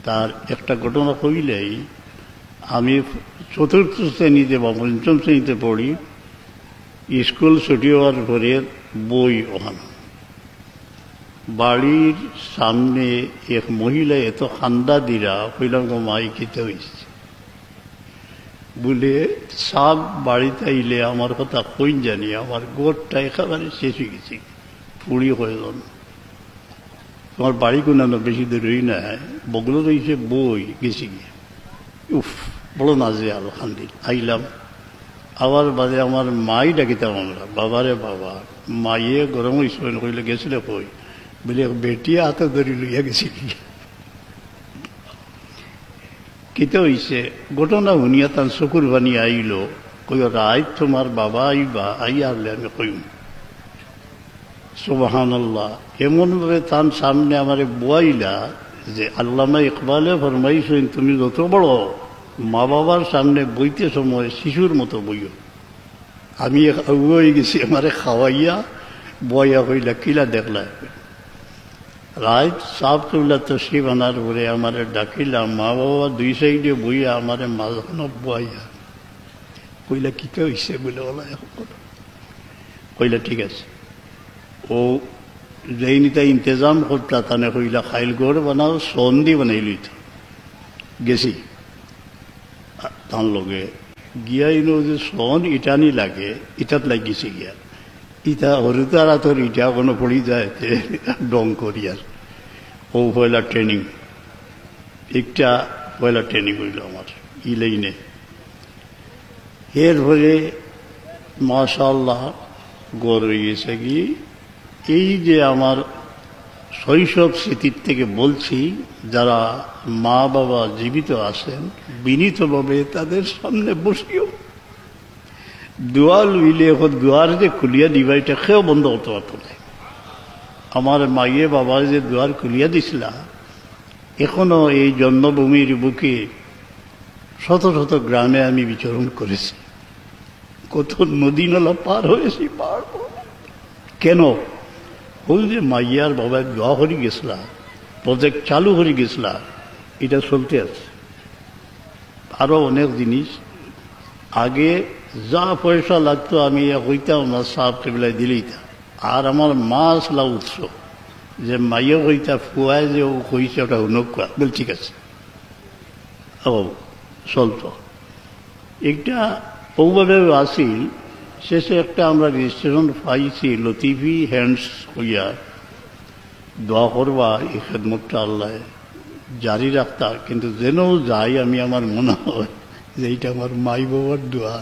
তার একটা ঘটনা কইলেই, আমি চতুর্থ শ্রেণীতে বা পঞ্চম শ্রেণীতে পড়ি, স্কুল ছুটি হওয়ার পরে বই ওখানে বাড়ির সামনে এক মহিলা এত খান্দা দিরা কইলাম মাই খেতে হয়েছে বলে সাপ বাড়িতে আইলে আমার কথা কইন জানি আমার গোটটা একেবারে শেষ হয়ে গেছে, পুড়ি হয়ে যান। তোমার বাড়ি কোনানো বেশি দূরই না, বগলো রয়েছে বই গেছি গিয়ে, উফ বড় নাজে আলো খান্দিল। আইলাম আবার বাদে আমার মাই ডাকিতাম আমরা, বাবারে বাবা, মাইয়ে গরম হয়েছিল কইলে গেছিলে কই বলে বেটিয়ে হাতে ধরি লইয়া গেছি। কিতে হইছে ঘটনা শুনিয়া তার চকুর বানি আইল, কই রায় তোমার বাবা আইবা, আই আসলে আমি কইম সুবহানাল্লাহ। এমনভাবে তার সামনে আমারে বুয়াইলা যে আল্লামা ইকবালে ফরমাইছেন তুমি যত বড় মা বাবার সামনে বইতে সময় শিশুর মতো বইও। আমি হয়ে গেছি, আমারে খাওয়াইয়া বয়া হইলা কিলা দেখলা রায় সাপ তুল্লা তসরিফ আনার পরে আমারে ডাকিলাম, মা বাবা দুই সাইডে বইয়া আমারে মাঝখানে বইয়া কইলা কিতে হইছে বলে ওলা কইলা ঠিক আছে। ও যেইনি তাই ইন্তজাম করতা তানে কইলা খাইল গড় বানাও সন্ধি বানাই লইত গেছি তার লগে গিয়া ইনো যে সন ইটানি লাগে ইটাত লাগিছে গিয়া ইটা হরুতারা তোর ইটা কোনো পড়ি যায় ডং করিয়ার। ও পয়লা ট্রেনিং, একটা পয়লা ট্রেনিং হইল আমার ইলেইনে। এরপরে মাশাআল্লাহ গড় হইয়েছে কি, এই যে আমার শৈশব স্মৃতির থেকে বলছি, যারা মা বাবা জীবিত আছেন বিনীতভাবে তাদের সামনে বসিও দোয়াল হইলে এখন দুয়ার যে খুলিয়া দিবা এটা খেয়েও বন্ধ করতে পারত না। আমার মাইয়ে বাবা যে দুয়ার খুলিয়া দিছিলা, এখনো এই জন্মভূমির বুকে শত শত গ্রামে আমি বিচরণ করেছি, কত নদী নালা পার হয়েছি। পার কেন ওই যে মাইয়ার বাবা দোয়া করে গেছিলা, প্রজেক্ট চালু করে গেছিলা, এটা চলতে আছে। আরো অনেক জিনিস আগে যা পয়সা লাগতো আমি হইতাম না, সাপ টেবিলায় দিলেইতাম। আর আমার মা আসলা উৎস যে মাইয়া হইতা ফুয়ায় যে ও হইছে ওটা নৌকা বল ঠিক আছে ও চলতো। একটা ওভাবে আসিল। শেষে একটা আমরা রেজিস্ট্রেশন পাইছি লতিফি হ্যান্ডস হইয়া দোয়া করবা এই খেদমতটা আল্লাহ জারি রাখতা। কিন্তু যেন যাই আমি আমার মনে হয় যে এইটা আমার মাই বাবার দোয়া।